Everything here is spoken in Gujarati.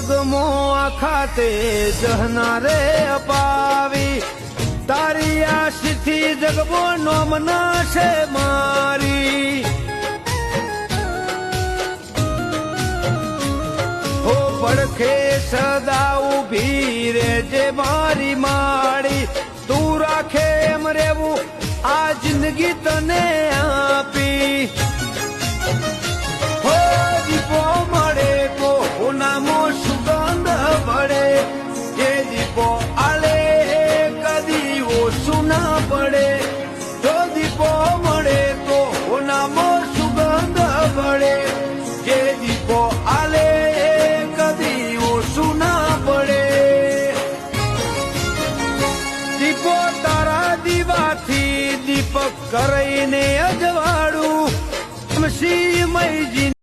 જગમો આખા તે જહનારે અપાવી તારી આશીથી જગમો નોમના છે મારી હો પડખે સદા ઉભી રે જે મારી માળી તું રાખે એમ રેવું આ જિંદગી તને આપી હો દીપો મળે તો નામો સુગંધ ભળે જે દીપો આલે કદી ઓછું ના પડે જો દીપો મળે તો નામો સુગંધ ભળે જે દીપો આલે કદી ઓછું ના પડે દીપો તારા દીવાથી દીપક કરીને